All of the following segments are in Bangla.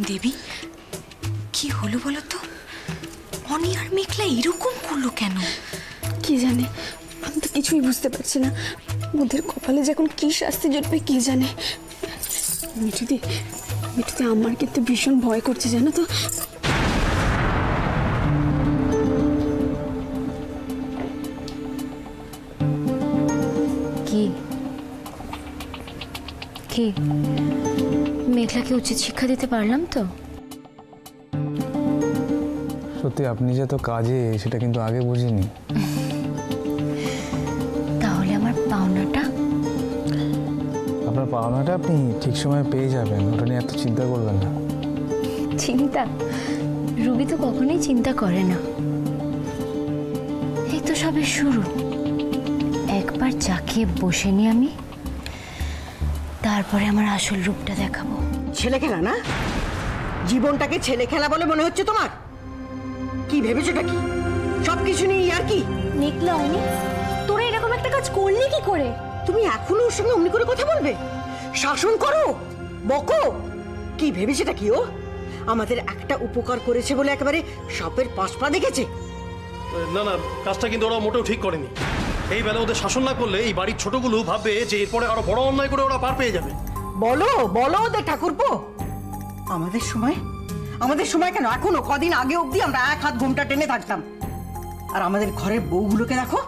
দেবী, কি হলো বলো তো? অনি আর মেঘলা এরকম করলো কেন? কি জানে, আমি তো কিছুই বুঝতে পারছি না। ওদের কপালে যখন কি শাস্তি জুটবে কে জানে। মিঠুদি, আমার কিন্তু ভীষণ ভয় করছে জানো তো। কি কি মেঘলাকে উচিত শিক্ষা দিতে পারলাম তো? সত্যি আপনি যে তো কাজে, সেটা কিন্তু আগে বুঝিনি। তাহলে আমার পাওনাটা? আপনার পাওনাটা আপনি ঠিক সময় পেয়ে যাবেন, ওটা নিয়ে এত চিন্তা করবেন না। চিন্তা? রুবি তো কখনোই চিন্তা করে না। এই তো সবে শুরু। একবার জাকিয়ে বসে নি আমি, তারপরে আমার আসল রূপটা দেখাবো। ছেলে খেলা না? জীবনটাকে ছেলে খেলা বলে মনে হচ্ছে তোমার? কি ভেবেছোটা কি? সবকিছু নিয়ে আর কি? মেঘলা, অনি তোরা এরকম একটা কাজ করলি কি করে? তুমি এখনো ওর সঙ্গে অমনি করে কথা বলবে? শাসন করো, বকো। কি ভেবেছেটা কি ও? আমাদের একটা উপকার করেছে বলে একেবারে সাপের পাঁচ পা দেখেছে? না না, কাজটা কিন্তু ওরা মোটেও ঠিক করেনি। এই বেলা ওদের শাসন না করলে এই বাড়ির ছোটগুলো ভাববে যে এরপরে আরো বড় অন্যায় করে ওরা পার পেয়ে যাবে। বলো বলো ওদের ঠাকুরপো। আমাদের সময় কেন? এখনো কদিন আগে অবধি আমরা এক হাত ঘোমটা টেনে থাকতাম। আর আমাদের ঘরের বউগুলোকে দেখো,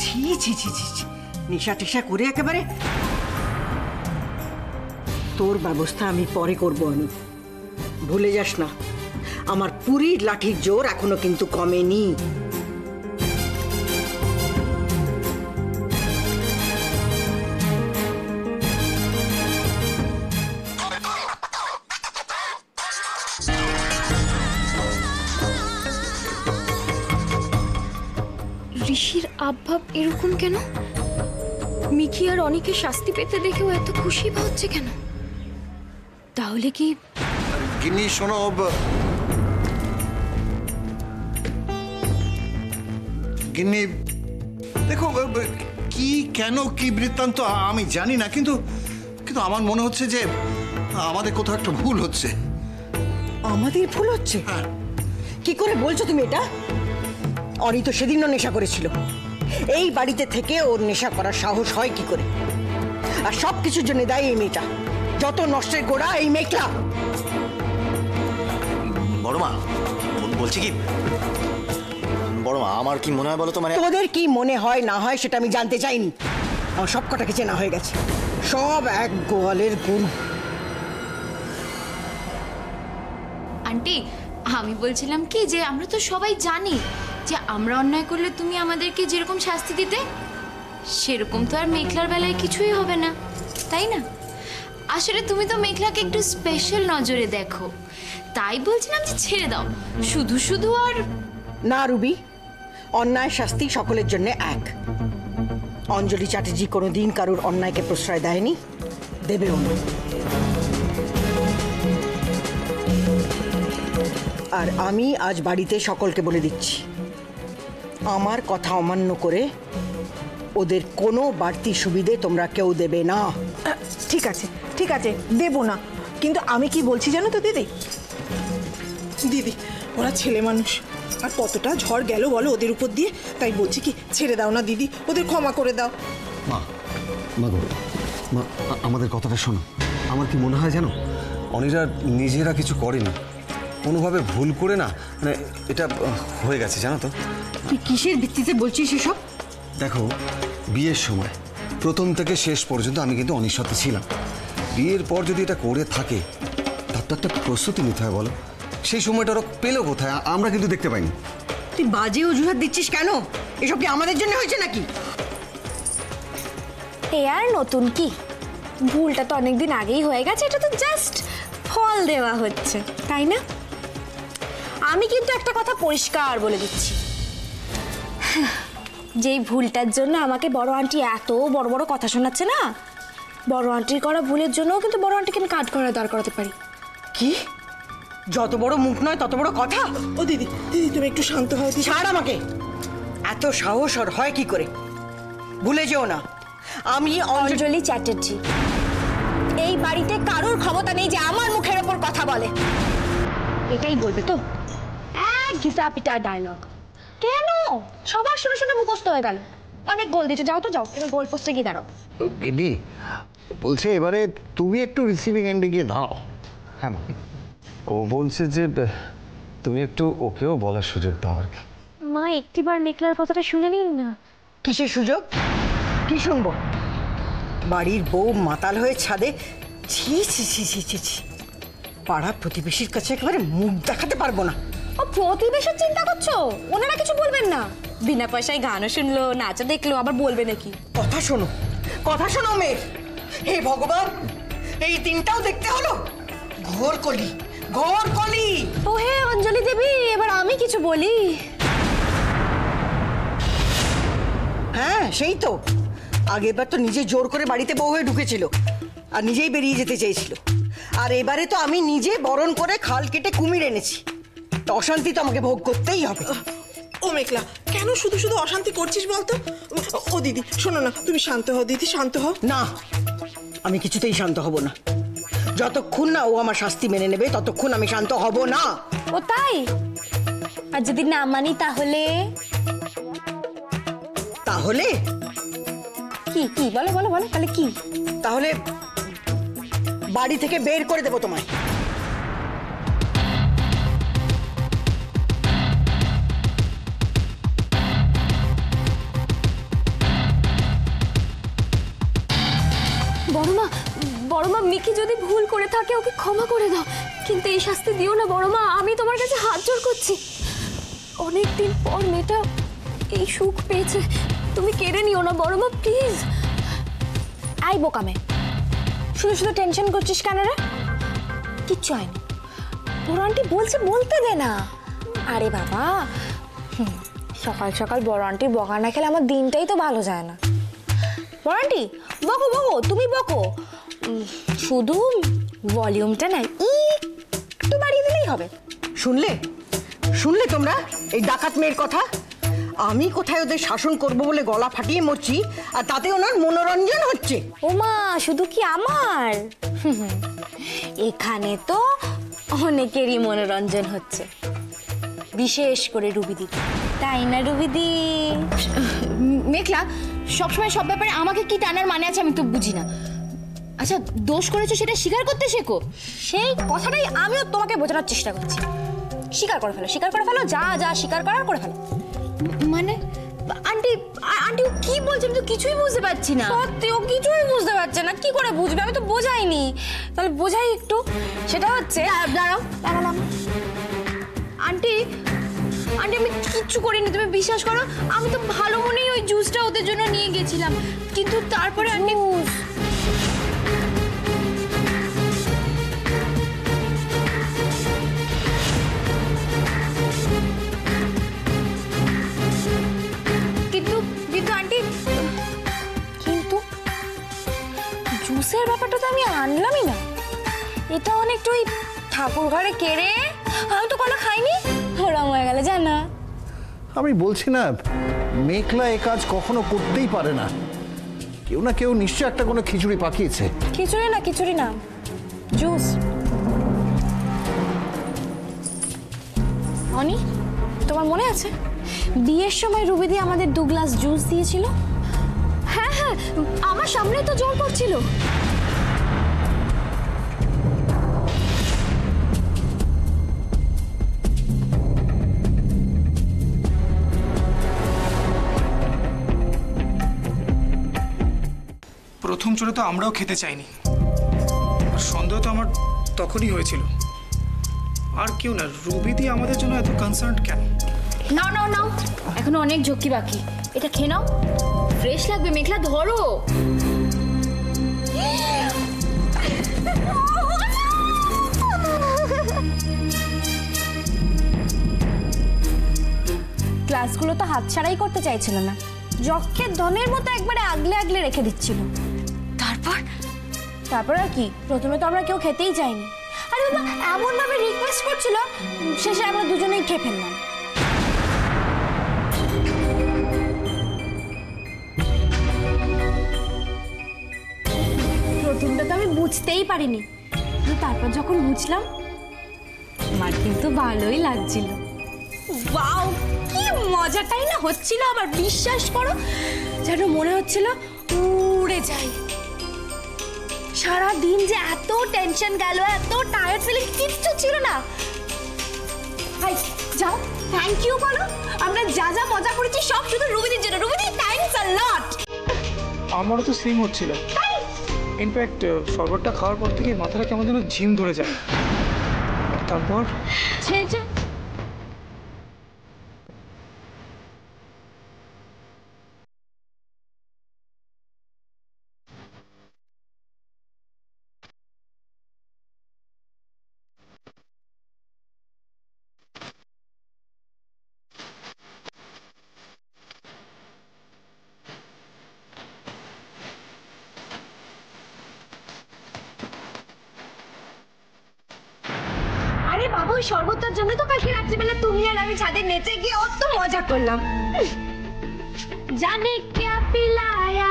ছি ছি ছি ছি ছি, নেশা টেশা করে একেবারে। তোর ব্যবস্থা আমি পরে করবো। আমি ভুলে যাস না, আমার পুরীর লাঠির জোর এখনো কিন্তু কমেনি। ঋষির আবভাব এরকম কেন? মিকি আর অনিকে শাস্তি পেতে দেখেও এত খুশি হচ্ছে কেন? তাহলে কি? গিন্নি শোনো, গিন্নি দেখো, কি কেন কি বৃত্তান্ত আমি জানি না, কিন্তু কিন্তু আমার মনে হচ্ছে যে আমাদের কোথাও একটা ভুল হচ্ছে। আমাদের ভুল হচ্ছে? হ্যাঁ। কি করে বলছো তুমি এটা? অনি তো সেদিনও নেশা করেছিল। এই বাড়িতে থেকে ওর নেশা করার সাহস হয় কি করে? আর সবকিছুর জন্য দায়ী এই মেয়েটা। যত নষ্টের গোড়া এই মেঘলা। বড়মা বলছি কি, বড়মা আমার কি মনে হয় বলো তো, মানে তোদের কি মনে হয় না হয় সেটা আমি জানতে চাইনি। আমার সব কটাকে চেনা হয়ে গেছে, সব এক গোয়ালের গরু। আন্টি, আমি বলছিলাম কি যে আমরা তো সবাই জানি যে আমরা অন্যায় করলে তুমি আমাদেরকে যেরকম শাস্তি দিতে, সেরকম তো আর মেঘলার বেলায় কিছুই হবে না, তাই না? আসলে তুমি তো মেঘলাকে একটু স্পেশাল নজরে দেখো, তাই বলছিলাম যে ছেড়ে দাও। শুধু শুধু আর না রুবি, অন্যায় শাস্তি সকলের জন্য এক। অঞ্জলি চ্যাটার্জি কোনোদিন কারোর অন্যায়কে প্রশ্রয় দেয়নি, দেবেও না। আর আমি আজ বাড়িতে সকলকে বলে দিচ্ছি, আমার কথা অমান্য করে ওদের কোনো বাড়তি সুবিধে তোমরা কেউ দেবে না। ঠিক আছে ঠিক আছে, দেব না। কিন্তু আমি কি বলছি জানো তো দিদি, দিদি ওরা ছেলে মানুষ, আর কতটা ঝড় গেল বলো ওদের উপর দিয়ে। তাই বলছি কি, ছেড়ে দাও না দিদি, ওদের ক্ষমা করে দাও। মা মা গো, মা আমাদের কথাটা শোনো। আমার কি মনে হয় জানো, অনিরা নিজেরা কিছু করেনি, কোনোভাবে ভুল করে না, মানে এটা হয়ে গেছে জানো তো। তুই কিসের ভিত্তিতে বলছিস এসব? দেখো, বিয়ের সময় প্রথম থেকে শেষ পর্যন্ত আমি কিন্তু অনির সাথে ছিলাম। বিয়ের পর যদি এটা করে থাকে, তার তো একটা প্রস্তুতি নিতে হয় বলো। সেই সময়টা ওরা পেলো কোথায়? আমরা কিন্তু দেখতে পাইনি। তুই বাজে অজুহাত দিচ্ছিস কেন? এসব কি আমাদের জন্য হয়েছে নাকি? এ আর নতুন কি? ভুলটা তো অনেকদিন আগেই হয়ে গেছে, এটা তো জাস্ট ফল দেওয়া হচ্ছে, তাই না? আমি কিন্তু একটা কথা পরিষ্কার বলে দিচ্ছি, যেই ভুলটার জন্য আমাকে বড় আন্টি এত বড় বড় কথা শোনাচ্ছে না, বড় আন্টির করা ভুলের জন্যও কিন্তু বড় আন্টিকে আমি কাট করে দাঁড় করাতে পারি। কি? যত বড় মুখ নয় তত বড় কথা? ও দিদি, দিদি তুমি একটু শান্ত হও। ছাড় আমাকে। এত সাহস ওর হয় কি করে? ভুলে যেও না, আমি অঞ্জলি চ্যাটার্জি। এই বাড়িতে কারোর ক্ষমতা নেই যে আমার মুখের ওপর কথা বলে। এটাই বলবে তো? এক ঘিসা পিটা ডায়লগ। কেন সবার শুনে শুনে মুখস্থ হয়ে গেল? অনেক গোল দিয়েছো, যাও তো যাও, এবার গোল পোস্টে গিয়ে দাঁড়াও। গিন্নি বলছে এবারে তুমি একটু রিসিভিং এন্ডে গিয়ে দাঁড়াও। হ্যাঁ ও বলছে যে তুমি একটু ওকেও বলার সুযোগ দাও আর কি। মা একটিবার মেঘলার কথাটা শুনে নিন না। কিসের সুযোগ? কি শুনবো? বাড়ির বউ মাতাল হয়ে ছাদে, ছি ছি ছি ছি ছি ছি। পাড়া প্রতিবেশীর কাছে একেবারে মুখ দেখাতে পারবো না। ও প্রতিবেশীর চিন্তা করছো? ওনারা কিছু বলবেন না? বিনা পয়সায় গানও শুনলো, নাচও দেখলো, আবার বলবে নাকি? কথা শোনো, কথা শোনো মেয়ের। হে ভগবান, এই দিনটাও দেখতে হলো। ঘোর কলি, ঘোর কলি। ও হে অঞ্জলি দেবী, এবার আমি কিছু বলি? হ্যাঁ সেই তো, আগেরবার তো নিজে জোর করে বাড়িতে বউ হয়ে ঢুকেছিল আর নিজেই বেরিয়ে যেতে চেয়েছিল। আর এবারে তো আমি নিজে বরণ করে খাল কেটে কুমির এনেছি। তো অশান্তি তো আমাকে ভোগ করতেই হবে। ও মেঘলা, কেন শুধু শুধু অশান্তি করছিস বলতো? ও দিদি শোনো না, তুমি শান্ত হও দিদি, শান্ত হও। না, আমি কিছুতেই শান্ত হব না। যতক্ষণ না ও আমার শাস্তি মেনে নেবে ততক্ষণ আমি শান্ত হব না। ও তাই? আর যদি না মানি তাহলে? তাহলে কি কি বলো বলো বলো, তাহলে কি? তাহলে বাড়ি থেকে বের করে দেবো তোমায়। বড়মা, বড়মা, মিকি যদি ভুল করে থাকে ওকে ক্ষমা করে দাও, কিন্তু এই শাস্তি দিও না বড়মা। আমি তোমার কাছে হাত জোড় করছি। অনেকদিন পর মেয়েটা এই সুখ পেয়েছে, তুমি কেড়ে নিও না বড়মা, প্লিজ। আই বোকামে, শুধু শুধু টেনশন করছিস কেন রে? কিচ্ছু হয়নি। বড় আন্টি বলছে, বলতে দে না। আরে বাবা, সকাল সকাল বড় আন্টি বকা না খেলে আমার দিনটাই তো ভালো যায় না। বড় আন্টি বকো বকো, তুমি বকো, শুধু ভলিউমটা নাই একটু বাড়িয়ে দিলেই হবে। শুনলে, শুনলে তোমরা এই ডাকাত মেয়ের কথা? আমি কোথায় ওদের শাসন করব বলে গলা ফাটিয়ে মরছি, আর তাতে ওনার মনোরঞ্জন হচ্ছে। ওমা, শুধু কি আমার? এখানে তো অনেকেরই মনোরঞ্জন হচ্ছে, বিশেষ করে রুবিদি, তাই না রুবিদি? মেঘলা, সবসময় সব ব্যাপারে আমাকে কি টানার মানে আছে আমি তো বুঝি না। আচ্ছা, দোষ করেছো সেটা স্বীকার করতে শেখো। সেই কথাটাই আমিও তোমাকে বোঝানোর চেষ্টা করছি। স্বীকার করে ফেলো, স্বীকার করে ফেলো, যা যা স্বীকার করার করে ফেলো। মানে আন্টি, আন্টি ও কি বলছে আমি তো কিছুই বুঝতে পারছি না। সত্যি ও কিছুই বুঝতে পারছে না, কি করে বুঝবে? আমি তো বোঝাইনি, তাহলে বোঝাই একটু। সেটা হচ্ছে, দাঁড়াও দাঁড়ালাম। আন্টি, আন্টি আমি কিচ্ছু করিনি, তুমি বিশ্বাস করো। আমি তো ভালো মনেই ওই জুসটা ওদের জন্য নিয়ে গেছিলাম, কিন্তু তারপরে আন্টি কিন্তু কিন্তু আন্টি কিন্তু জুসের ব্যাপারটা তো আমি আনলামই না। এটা অনেকটা ওই ঠাকুর ঘরে কেড়ে, আমি তো কলা খাইনি, ওরম হয়ে গেল জানা। আমি বলছি না, মেঘলা এ কাজ কখনো করতেই পারে না। কেউ না কেউ নিশ্চয় একটা কোনো খিচুড়ি পাকিয়েছে। খিচুড়ি না, খিচুড়ি না, জুস। অনি, তোমার মনে আছে বিয়ের সময় রুবিদি আমাদের 2 গ্লাস জুস দিয়েছিল? হ্যাঁ হ্যাঁ, আমার সামনে তো জোর পড়ছিল। প্রথম চোরে তো আমরাও খেতে চাইনি, আর সন্দেহ তো আমার তখনই হয়েছিল। আর কেউ না, রুবিদি আমাদের জন্য এত কনসার্ন কেন? নাও নাও নাও, এখনো অনেক ঝক্কি বাকি, এটা খেয়ে নাও, ফ্রেশ লাগবে। মেঘলা ধরো। গ্লাসগুলো তো হাতছাড়াই করতে চাইছিল না, যক্ষের ধনের মতো একবারে আগলে আগলে রেখে দিচ্ছিল। তারপর আর কি, প্রথমে তো আমরা কেউ খেতেই চাইনি। আরে বাবা, এমন ভাবে রিকোয়েস্ট করছিল, শেষে আমরা দুজনেই খেয়ে ফেললাম। প্রথমটা তো আমি বুঝতেই পারিনি, তারপর যখন বুঝলাম আমার কিন্তু ভালোই লাগছিল। ওয়াও, কি মজাটাই না হচ্ছিল আমার, বিশ্বাস করো যেন মনে হচ্ছিল উড়ে যাই। সারা দিন যে এত টেনশন গেল, এত টায়ার্ড ফিলিং কিচ্ছু ছিল না। হাই যাও, থ্যাংক ইউ বলো। আমরা যা যা মজা করেছি সব শুধু রুবিদির জন্য। রুবিদি, থ্যাঙ্কস আ লট। আমারও তো সেম হচ্ছিল। ইনফ্যাক্ট শরবতটা খাওয়ার পর থেকে মাথাটা কেমন যেন ঝিম ধরে যায়। তারপর আরে বাবু, ওই শরবতটার জন্য তো কালকে রাত্রিবেলা তুমি আর আমি ছাদে নেচে গিয়ে অত মজা করলাম। জানে क्या पिलाया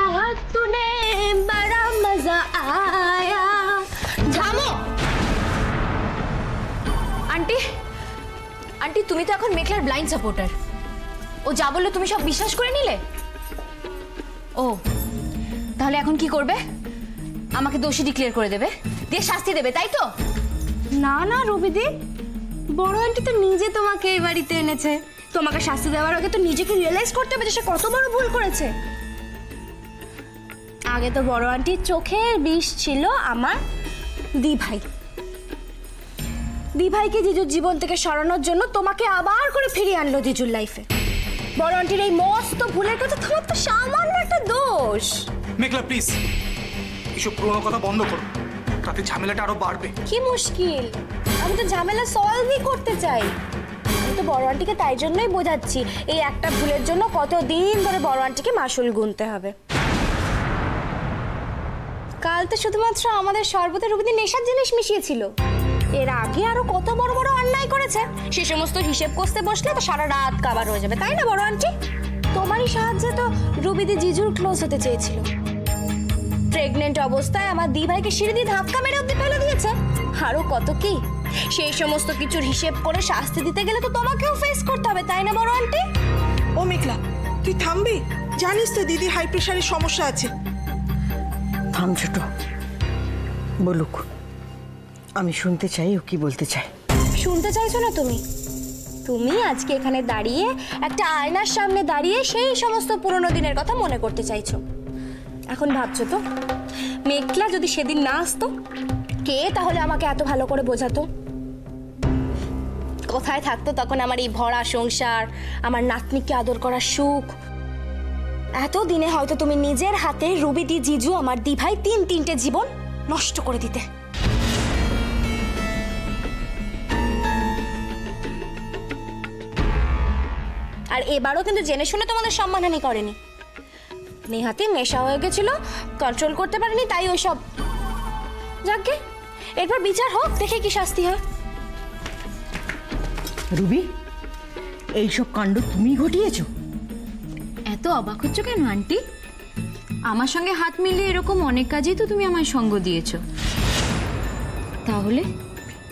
तूने बड़ा मजा आया। থামো আন্টি, আন্টি তুমি তো এখন মেঘলার ব্লাইন্ড সাপোর্টার। ও যা বললো তুমি সব বিশ্বাস করে নিলে? ও তাহলে এখন কি করবে? আমাকে দোষী ডিক্লেয়ার করে দেবে, দিয়ে শাস্তি দেবে, তাই তো? না না রুবিদি, বড় আন্টি তো নিজে তোমাকে এই বাড়িতে এনেছে। তোমাকে শাস্তি দেওয়ার আগে তো নিজেকে রিয়েলাইজ করতে হবে যে সে কত বড় ভুল করেছে। আগে তো বড় আন্টির চোখের বিষ ছিল আমার দিভাই। দিভাইকে জিজুর জীবন থেকে সরানোর জন্য তোমাকে আবার করে ফিরিয়ে আনলো জিজুর লাইফে। বড় আন্টির এই মস্ত ভুলের কাছে তোমার তো সামান্য একটা দোষ। মেঘলা প্লিজ এসব পুরোনো কথা বন্ধ করো, তাতে ঝামেলাটা আরো বাড়বে। কি মুশকিল, আমি তো ঝামেলা সলভই করতে চাই। আমি তো বড় আন্টিকে তাই জন্যই বোঝাচ্ছি এই একটা ভুলের জন্য কতদিন ধরে বড় আন্টিকে মাসুল গুনতে হবে। কাল তো শুধুমাত্র আমাদের শরবতে রুবিদি নেশার জিনিস মিশিয়েছিল, এর আগে আরো কত বড় বড় অন্যায় করেছে। সে সমস্ত হিসেব কষতে বসলে তো সারা রাত কাবার হয়ে যাবে, তাই না বড় আন্টি? তোমারই সাহায্যে তো রুবিদি জিজুর ক্লোজ হতে চেয়েছিল। প্রেগনেন্ট অবস্থায় আমার দিভাইকে সিঁড়ি দিয়ে ধাক্কা মেরে অব্দি ফেলে দিয়েছে। আরো কত কি, সেই সমস্ত কিছুর হিসেব করে শাস্তি দিতে গেলে তো তোমাকেও ফেস করতে হবে, তাই না বড় আন্টি? ও মেঘলা, তুই থামবি? জানিস তো দিদি হাই প্রেশারের সমস্যা আছে। থাম ছোট, বলুক, আমি শুনতে চাই ও কি বলতে চায়। শুনতে চাইছো না তুমি? তুমি আজকে এখানে দাঁড়িয়ে একটা আয়নার সামনে দাঁড়িয়ে সেই সমস্ত পুরনো দিনের কথা মনে করতে চাইছো। এখন ভাবছো তো মেঘলা যদি সেদিন না আসতো, কে তাহলে আমাকে এত ভালো করে বোঝাতো? কোথায় থাকতো তখন আমার এই ভরা সংসার, আমার নাতনিকে আদর করার সুখ? এত দিনে হয়তো তুমি নিজের হাতে রুবিদি, জিজু, আমার দিভাই তিনটে জীবন নষ্ট করে দিতে। আর এবারও কিন্তু জেনে শুনে তোমাদের সম্মানহানি করেনি। নেহাতি নেশা হয়ে গেছিল, কন্ট্রোল করতে পারেনি, তাই ওইসব। যাকে এরপর বিচার হোক, দেখে কি শাস্তি হয়। রুবি, এইসব কাণ্ড তুমি ঘটিয়েছো? এত অবাক হচ্ছ কেন আন্টি? আমার সঙ্গে হাত মিলিয়ে এরকম অনেক কাজেই তো তুমি আমায় সঙ্গ দিয়েছো। তাহলে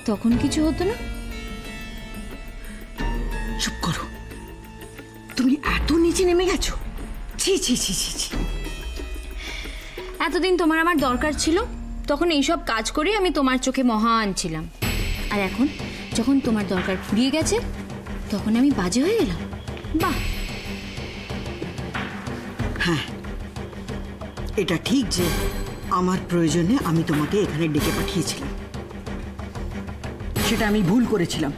তখন কিছু হতো না? চুপ করো, তুমি এত নিচে নেমে গেছো? ছি ছি ছি ছি ছি। এতদিন তোমার আমার দরকার ছিল, তখন এইসব কাজ করে আমি তোমার চোখে মহান ছিলাম। আর এখন যখন তোমার দরকার ফুরিয়ে গেছে, তখন আমি বাজে হয়ে গেলাম? বাহ! হ্যাঁ, এটা ঠিক যে আমার প্রয়োজনে আমি তোমাকে এখানে ডেকে পাঠিয়েছিলাম, সেটা আমি ভুল করেছিলাম।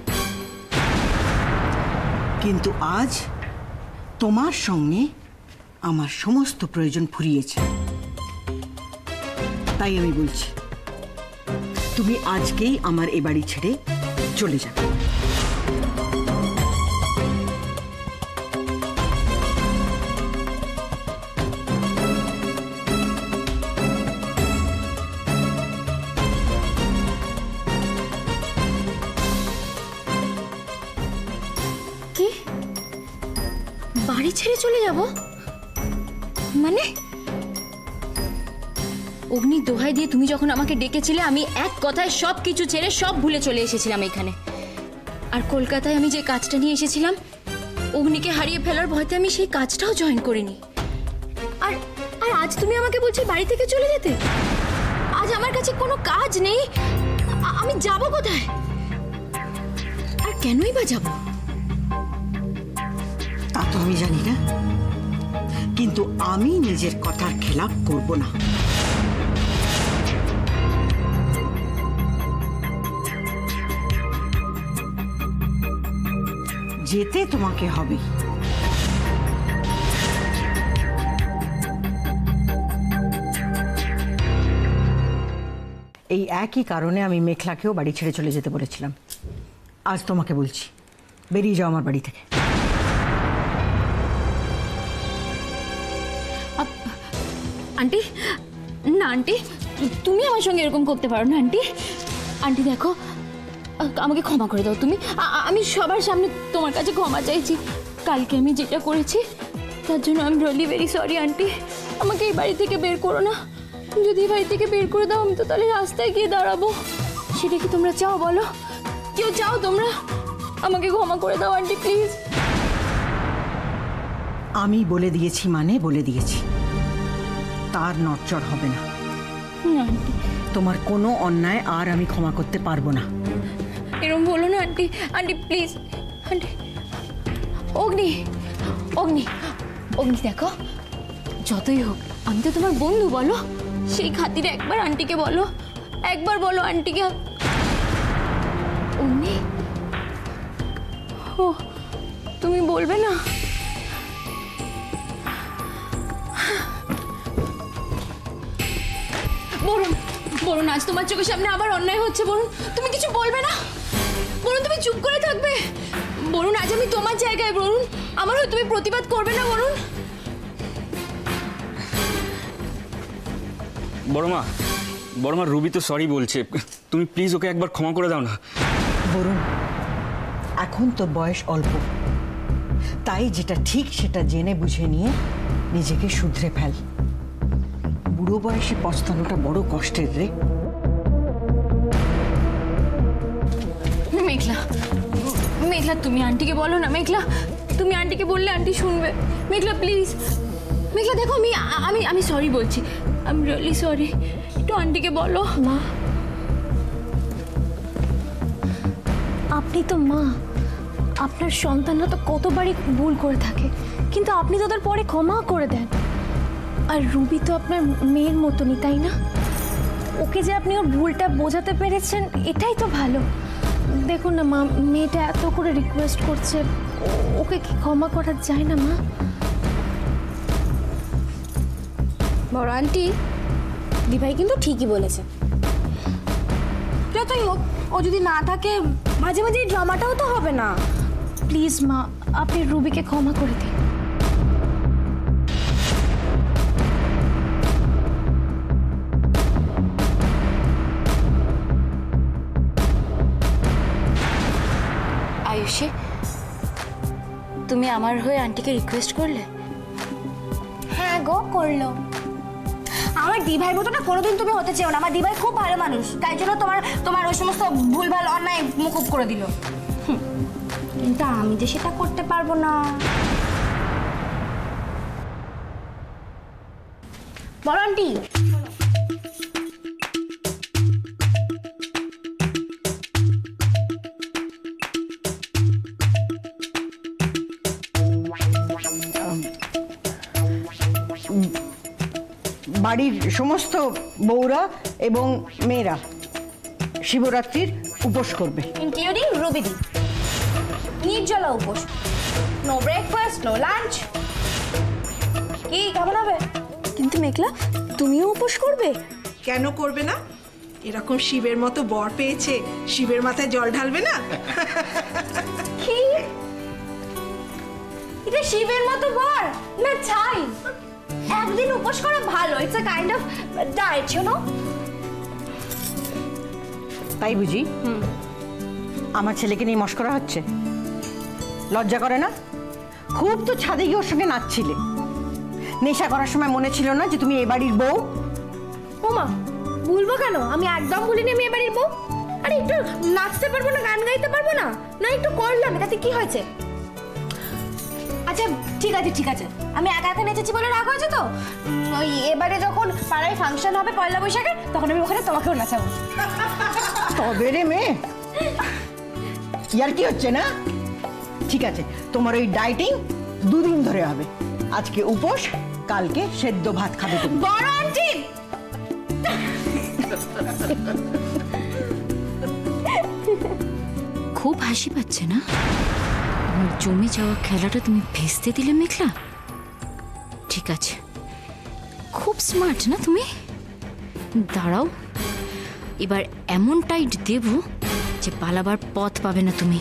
কিন্তু আজ তোমার সঙ্গে আমার সমস্ত প্রয়োজন ফুরিয়েছে, তাই আমি বলছি তুমি আজকেই আমার এ বাড়ি ছেড়ে চলে যাবে। কি? বাড়ি ছেড়ে চলে যাব? মানে অগ্নির দোহাই দিয়ে তুমি যখন আমাকে ডেকেছিলে, আমি এক কথায় সব কিছু ছেড়ে সব ভুলে চলে এসেছিলাম এখানে। আর কলকাতায় আমি যে কাজটা নিয়ে এসেছিলাম অগ্নিকে হারিয়ে ফেলার ভয়তে আমি সেই কাজটাও জয়েন করিনি। আর আর আজ তুমি আমাকে বলছো বাড়ি থেকে চলে যেতে? আজ আমার কাছে কোনো কাজ নেই, আমি যাব কোথায়? আর কেনই বা যাব? তা তো আমি জানি না, কিন্তু আমি নিজের কথার খেলাপ করব না। যেতে তোমাকে হবে। এই একই কারণে আমি মেঘলাকেও বাড়ি ছেড়ে চলে যেতে বলেছিলাম। আজ তোমাকে বলছি, বেরিয়ে যাও আমার বাড়ি থেকে। আন্টি, না আন্টি, তুমি আমার সঙ্গে এরকম করতে পারো না আন্টি। আন্টি দেখো, আমাকে ক্ষমা করে দাও তুমি। আমি সবার সামনে তোমার কাছে ক্ষমা চাইছি। কালকে আমি যেটা করেছি তার জন্য আমি রিয়েলি ভেরি সরি আন্টি। আমাকে এই বাড়ি থেকে বের করো না। যদি এই বাড়ি থেকে বের করে দাও আমি তো তাহলে রাস্তায় গিয়ে দাঁড়াবো। সেটা কি তোমরা চাও বলো? কেউ চাও তোমরা? আমাকে ক্ষমা করে দাও আন্টি প্লিজ। আমি বলে দিয়েছি মানে বলে দিয়েছি, তার নড়চড় হবে না। আন্টি তোমার কোনো অন্যায় আর আমি ক্ষমা করতে পারবো না। এরকম বলো না আন্টি। Aunty please aunty. অগ্নি, অগ্নি, অগ্নি দেখো, যতই হোক আমি তো তোমার বন্ধু, বলো সেই খাতিরে একবার আন্টিকে বলো, একবার বলো আন্টিকে। অগ্নি, ও তুমি বলবে না? বলুন, বলুন আজ তোমার চোখের সামনে আবার অন্যায় হচ্ছে, বলুন তুমি কিছু বলবে না? বলুন তুমি চুপ করে থাকবে? বলুন আজ আমি তোমার জায়গায়, বলুন আমার হয়ে তুমি প্রতিবাদ করবে না? বলুন। বড়মা রুবি তো সরি বলছে, তুমি প্লিজ ওকে একবার ক্ষমা করে দাও না। বরুণ, এখন তোর বয়স অল্প, তাই যেটা ঠিক সেটা জেনে বুঝে নিয়ে নিজেকে শুধরে ফেল। বুড়ো বয়সে পস্তানোটা বড় কষ্টের রে। মেঘলা, মেঘলা তুমি আন্টিকে বলো না। মেঘলা তুমি আন্টিকে বললে আন্টি শুনবে। মেঘলা প্লিজ। মেঘলা দেখো, আমি আমি আমি সরি বলছি, আই এম রিয়েলি সরি। একটু আন্টিকে বলো। মা, আপনি তো মা, আপনার সন্তানরা তো কতবারই ভুল করে থাকে, কিন্তু আপনি তো তার পরে ক্ষমা করে দেন। আর রুবি তো আপনার মেয়ের মতনই, তাই না? ওকে যে আপনি ওর ভুলটা বোঝাতে পেরেছেন এটাই তো ভালো। দেখুন না মা, মেয়েটা এত করে রিকোয়েস্ট করছে, ওকে কি ক্ষমা করা যায় না মা? বড় আন্টি, দিভাই কিন্তু ঠিকই বলেছে। যতই হোক, ও যদি না থাকে মাঝে মাঝে ড্রামাটাও তো হবে না। প্লিজ মা, আপনি রুবিকে ক্ষমা করে দিন। আয়ুষী, তুমি আমার হয়ে আন্টিকে রিকোয়েস্ট করলে? হ্যাঁ গো, করলো। আমার দিভাই মতো না কোনোদিন তুমি হতে চেও না। আমার দিভাই খুব ভালো মানুষ, তাই জন্য তোমার ওই সমস্ত ভুলভাল অন্যায় মুকুব করে দিল। কিন্তু আমি যে সেটা করতে পারবো না। বড় আন্টি, বাড়ির সমস্ত বউরা এবং মেয়েরা শিবরাত্রির উপোস করবে, ইনক্লুডিং রুবিদি। নির্জলা উপোস, নো ব্রেকফাস্ট, নো লাঞ্চ। কি কেমন হবে? কিন্তু মেঘলা, তুমিও উপোস করবে? কেন করবে না? এরকম শিবের মতো বর পেয়েছে, শিবের মাথায় জল ঢালবে না? কি এটা শিবের মতো বর না ছাই? একদিন উপোস করা ভালো, it's a kind of diet, you know. তাই বুঝি? আমার ছেলেকে নিয়ে মস্করা হচ্ছে? লজ্জা করে না? খুব তো ছাদে গিয়ে ওর সঙ্গে নাচছিলে। নেশা করার সময় মনে ছিল না যে তুমি এ বাড়ির বউ? ওমা, ভুলবো কেন? আমি একদম ভুলিনি আমি এ বাড়ির বউ। আরে একটু নাচতে পারবো না, গান গাইতে পারবো না? না একটু করলাম, তাতে কি হয়েছে? আচ্ছা ঠিক আছে ঠিক আছে, আমি একা একা নেচেছি বলে রাগ হয়েছে তো? ওই এবারে যখন পাড়ায় ফাংশন হবে পয়লা বৈশাখে, তখন আমি ওখানে তোমাকেও নাচাবো। তবে রে মেয়ে, ইয়ার কি হচ্ছে না? ঠিক আছে, তোমার ওই ডাইটিং 2 দিন ধরে হবে। আজকে উপোস, কালকে সেদ্ধ ভাত খাবে তুমি। বড় আন্টি খুব হাসি পাচ্ছে না? আমার জমে যাওয়া খেলাটা তুমি ভেস্তে দিলে মেঘলা। ঠিক আছে, খুব স্মার্ট না তুমি? দাঁড়াও, এবার এমন টাইট দেব যে পালাবার পথ পাবে না তুমি।